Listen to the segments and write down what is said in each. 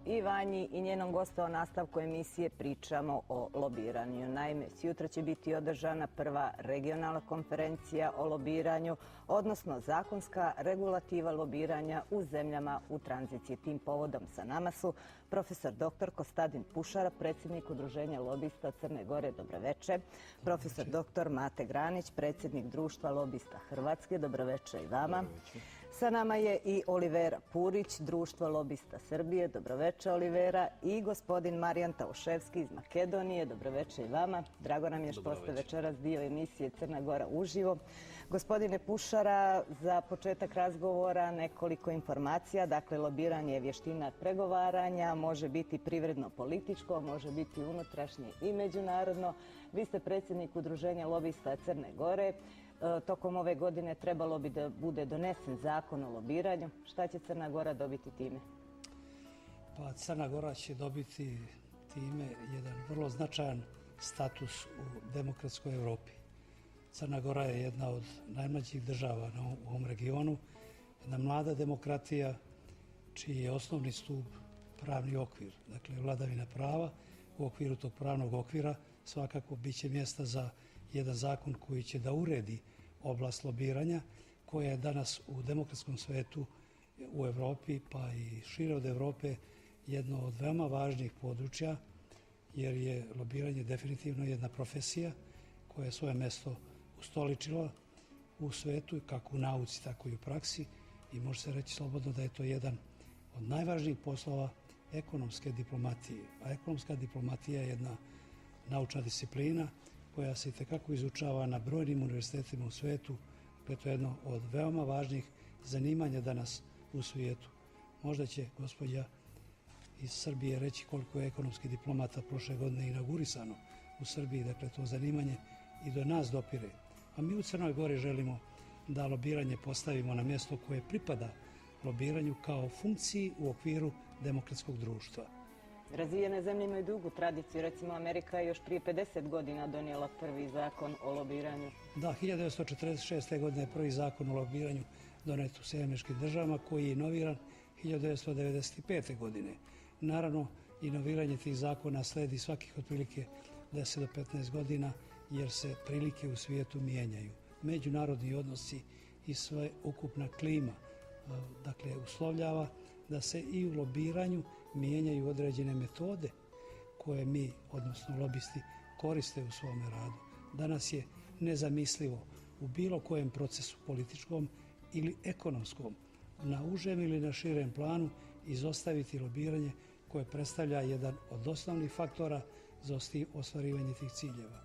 I Vanji i njenom gostu o nastavku emisije pričamo o lobiranju. Naime, sjutra će biti održana prva regionalna konferencija o lobiranju, odnosno zakonska regulativa lobiranja u zemljama u tranziciji. Tim povodom sa nama su profesor dr. Kostadin Pušara, predsjednik Udruženja lobista Crne Gore. Dobroveče. Profesor dr. Mate Granić, predsjednik Društva lobista Hrvatske. Dobroveče i vama. Sa nama je i Olivera Purić, Društvo lobista Srbije. Dobroveče, Olivera. I gospodin Marijan Tauševski iz Makedonije. Dobroveče i vama. Drago nam je što ste večeras dio emisije Crna Gora uživo. Gospodine Pušara, za početak razgovora nekoliko informacija. Dakle, lobiranje je vještina pregovaranja, može biti privredno-političko, može biti unutrašnje i međunarodno. Vi ste predsjednik Udruženja lobista Crne Gore. Tokom ove godine trebalo bi da bude donesen zakon o lobiranju. Šta će Crna Gora dobiti time? Pa Crna Gora će dobiti time jedan vrlo značajan status u demokratskoj Evropi. Crna Gora je jedna od najmlađih država u ovom regionu, jedna mlada demokratija čiji je osnovni stup pravni okvir, dakle vladavina prava. U okviru tog pravnog okvira svakako bit će mjesta za jedan zakon koji će da uredi oblast lobiranja koja je danas u demokratskom svetu u Evropi pa i šire od Evrope jedno od veoma važnih područja, jer je lobiranje definitivno jedna profesija koja je svoje mjesto ustoličila u svetu, kako u nauci, tako i u praksi, i može se reći slobodno da je to jedan od najvažnijih poslova ekonomske diplomatije. A ekonomska diplomatija je jedna naučna disciplina koja se itekako izučava na brojnim univerzitetima u svijetu. To je jedno od veoma važnih zanimanja danas u svijetu. Možda će gospođa iz Srbije reći koliko je ekonomskih diplomata prošle godine inaugurisano u Srbiji, dakle to zanimanje i do nas dopire. A mi u Crnoj Gori želimo da lobiranje postavimo na mjesto koje pripada lobiranju kao funkciji u okviru demokratskog društva. Razvijene zemlje imaju dugu tradiciju. Recimo, Amerika je još prije 50 godina donijela prvi zakon o lobiranju. Da, 1946. godine je prvi zakon o lobiranju donet u Sjedinjenim Državama, koji je inoviran 1995. godine. Naravno, inoviranje tih zakona sledi svakih otprilike 10 do 15 godina, jer se prilike u svijetu mijenjaju. Međunarodni odnosi i sve ukupna klima, dakle, uslovljava da se i u lobiranju mijenjaju određene metode koje mi, odnosno lobisti, koriste u svome radu. Danas je nezamislivo u bilo kojem procesu političkom ili ekonomskom, na užem ili na širem planu, izostaviti lobiranje koje predstavlja jedan od osnovnih faktora za ostvarivanje tih ciljeva.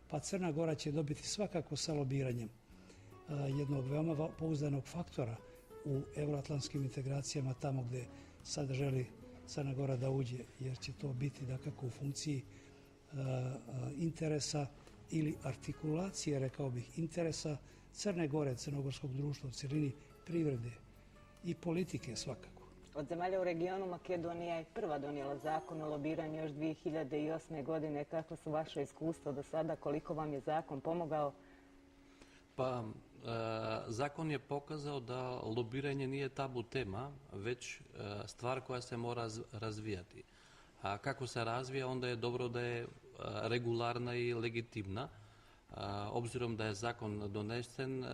Pa Crna Gora će dobiti svakako sa lobiranjem jednog veoma pouzdanog faktora u euroatlantskim integracijama, tamo gdje sad želi Crna Gora da uđe, jer će to biti dakako u funkciji interesa ili artikulacije, rekao bih, interesa Crne Gore, crnogorskog društva u cjelini, privrede i politike svakako. Od zemalja u regionu Makedonija je prva donijela zakon o lobiranju još 2008. godine. Kako su vaše iskustva do sada? Koliko vam je zakon pomogao? Pa, zakon je pokazao da lobiranje nije tabu tema, već stvar koja se mora razvijati. A kako se razvija, onda je dobro da je regularna i legitimna. Obzirom da je zakon donesen,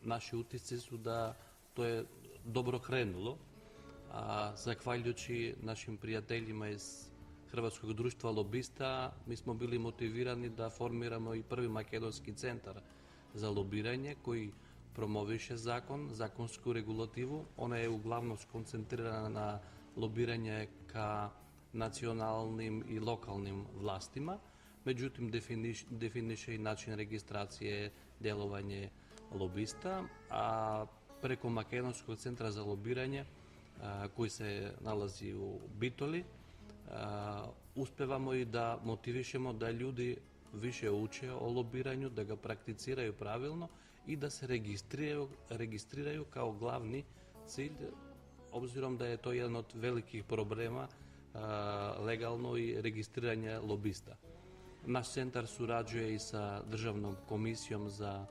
naši utisci su da to je dobro krenulo. A zahvaljujući našim prijateljima iz Hrvatskog društva lobista, mi smo bili motivirani da formiramo i prvi makedonski centar za lobiranje koji promoviše zakonsku regulativu. Ona je uglavnom skoncentrirana na lobiranje ka nacionalnim i lokalnim vlastima, međutim definiše i način registracije, djelovanje lobista, a preko Makedonskog centra za lobiranje koji se nalazi u Bitoli, uspevamo i da motivišemo da ljudi više uče o lobiranju, da ga prakticiraju pravilno i da se registriraju kao glavni cilj, obzirom da je to jedan od velikih problema legalno i registriranje lobista. Naš centar surađuje i sa Državnom komisijom za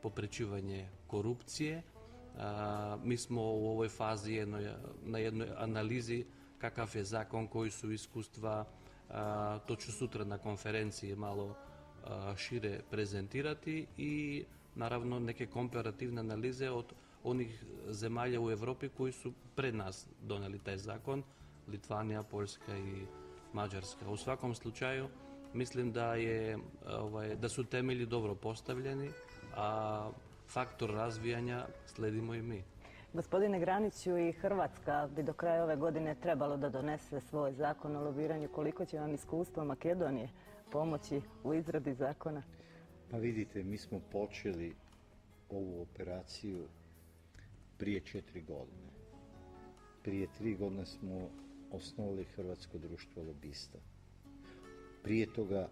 poprečivanje korupcije. Mi smo u ovoj fazi na jednoj analizi kakav je zakon, koji su iskustva. To ću sutra na konferenciji malo šire prezentirati i naravno neke komparativne analize od onih zemalja u Europi koji su pred nas donijeli taj zakon, Litvanija, Poljska i Mađarska. U svakom slučaju mislim da su temelji dobro postavljeni, a faktor razvijanja sledimo i mi. Gospodine Graniću, i Hrvatska bi do kraja ove godine trebalo da donese svoj zakon o lobiranju. Koliko će vam iskustvo Makedonije pomoći u izradi zakona? Pa vidite, mi smo počeli ovu operaciju prije 4 godine. Prije 3 godine smo osnovali Hrvatsko društvo lobista. Prije toga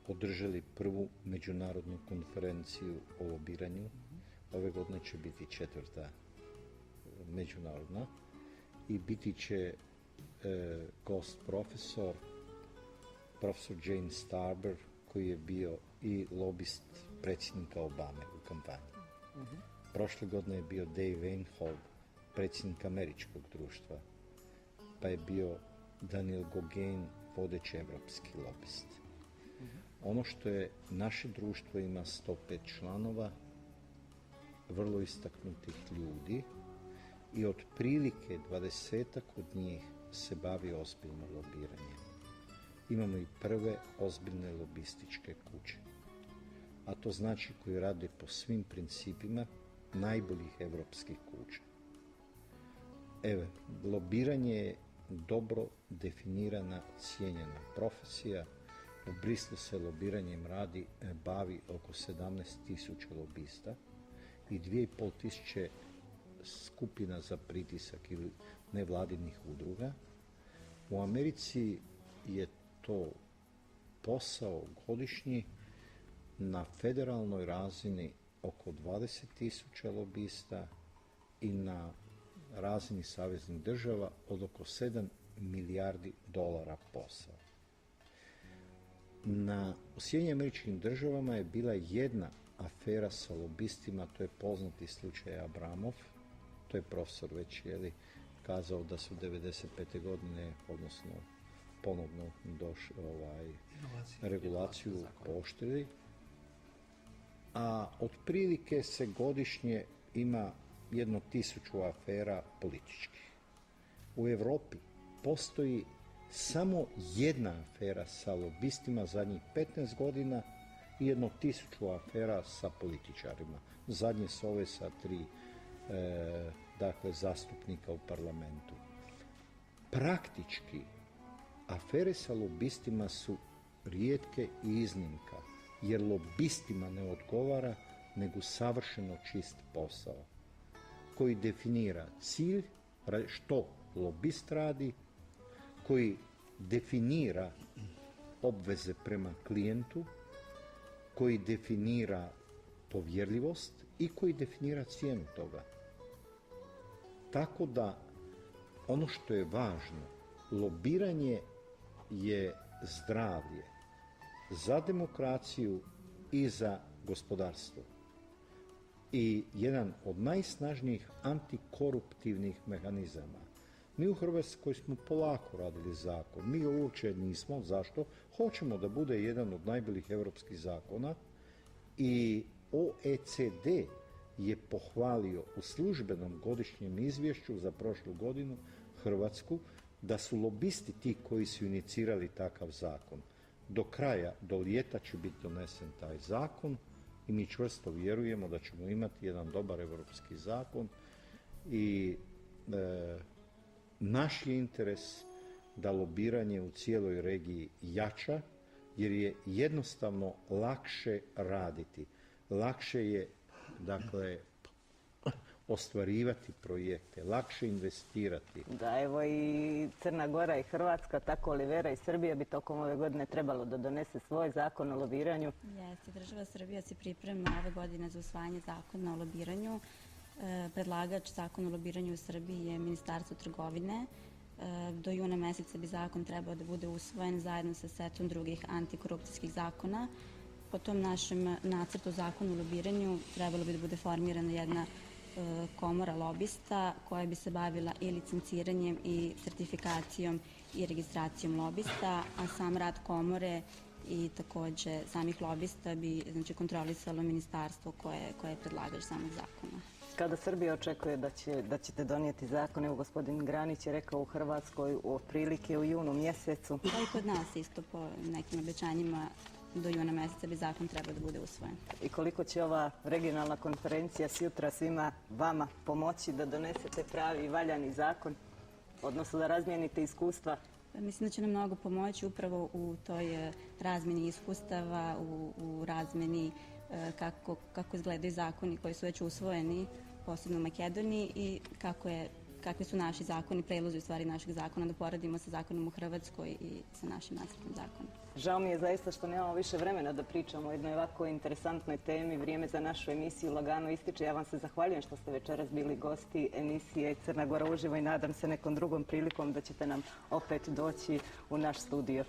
održali prvu međunarodnu konferenciju o lobiranju. Ove godine će biti 4. međunarodna i biti će gost profesor Jane Starber, koji je bio i lobist predsjednika Obame u kampanji. Prošle godine je bio Dave Weinhold, predsjednik Američkog društva, pa je bio Daniel Gauguin, vodeći evropski lobist. Ono što je naše društvo ima 105 članova, vrlo istaknutih ljudi, i otprilike 20-ak od njih se bavi ozbiljno lobiranjem. Imamo i prve ozbiljne lobističke kuće, a to znači koji rade po svim principima najboljih evropskih kuća. Evo, lobiranje je dobro definirana, cijenjena profesija. U Brislu se lobiranjem bavi oko 17.000 lobista i 2.500 skupina za pritisak ili nevladinih udruga. U Americi je to posao godišnji na federalnoj razini oko 20.000 lobista i na razini saveznih država od oko 7 milijardi dolara posao. U Sjedinjenim Američkim Državama je bila jedna afera sa lobistima, to je poznati slučaj Abramov. To je profesor već kazao da su 95. godine, odnosno ponovno regulaciju pooštrili. A otprilike se godišnje ima 1.000 afera političkih. U Europi postoji samo jedna afera sa lobistima zadnjih 15 godina i 1.000 afera sa političarima. Zadnje su ove sa 3 zastupnika u parlamentu. Praktički, afere sa lobistima su rijetke i iznimka, jer lobistima ne odgovara nego savršeno čist posao, koji definira cilj, što lobist radi, koji definira obveze prema klijentu, koji definira povjerljivost i koji definira cijenu toga. Tako da, ono što je važno, lobiranje je zdravlje za demokraciju i za gospodarstvo. I jedan od najsnažnijih antikoruptivnih mehanizama. Mi u Hrvatskoj smo polako radili zakon. Mi uopće nismo. Zašto? Hoćemo da bude jedan od najboljih europskih zakona i OECD je pohvalio u službenom godišnjem izvješću za prošlu godinu Hrvatsku da su lobisti ti koji su inicirali takav zakon. Do kraja, do ljeta će biti donesen taj zakon i mi čvrsto vjerujemo da ćemo imati jedan dobar europski zakon i naš je interes da lobiranje u cijeloj regiji jača, jer je jednostavno lakše raditi. Lakše je, ostvarivati projekte, lakše investirati. Da, evo i Crna Gora i Hrvatska, tako Olivera i Srbija bi tokom ove godine trebalo da donese svoj zakon o lobiranju. Jeste, država Srbija se priprema ove godine za usvajanje zakona o lobiranju. Predlagač zakona o lobiranju u Srbiji je Ministarstvo trgovine. Do juna meseca bi zakon trebao da bude usvojen zajedno sa setom drugih antikorupcijskih zakona. Po tom našem nacrtu zakona o lobiranju trebalo bi da bude formirana jedna komora lobista koja bi se bavila i licenciranjem i sertifikacijom i registracijom lobista, a sam rad komore i takođe samih lobista bi kontrolisalo ministarstvo koje je predlagač samog zakona. Kada Srbija očekuje da ćete donijeti zakon, evo gospodin Granić je rekao u Hrvatskoj otprilike u junu mjesecu. Pa i kod nas isto po nekim obećanjima do juna meseca bi zakon trebao da bude usvojen. I koliko će ova regionalna konferencija sutra svima vama pomoći da donesete pravi i valjani zakon, odnosno da razmijenite iskustva? Mislim da će nam mnogo pomoći upravo u toj razmeni iskustava, u razmeni kako izgledaju zakoni koji su već usvojeni, posebno u Makedoniji, i kakvi su naši zakoni, prelozi u stvari našeg zakona, da poradimo sa zakonom u Hrvatskoj i sa našim nacrtom zakona. Žao mi je zaista što nemamo više vremena da pričamo o jednoj ovako interesantnoj temi. Vrijeme za našu emisiju lagano ističe. Ja vam se zahvaljujem što ste večeras bili gosti emisije Crna Gora uživo i nadam se nekom drugom prilikom da ćete nam opet doći u naš studio.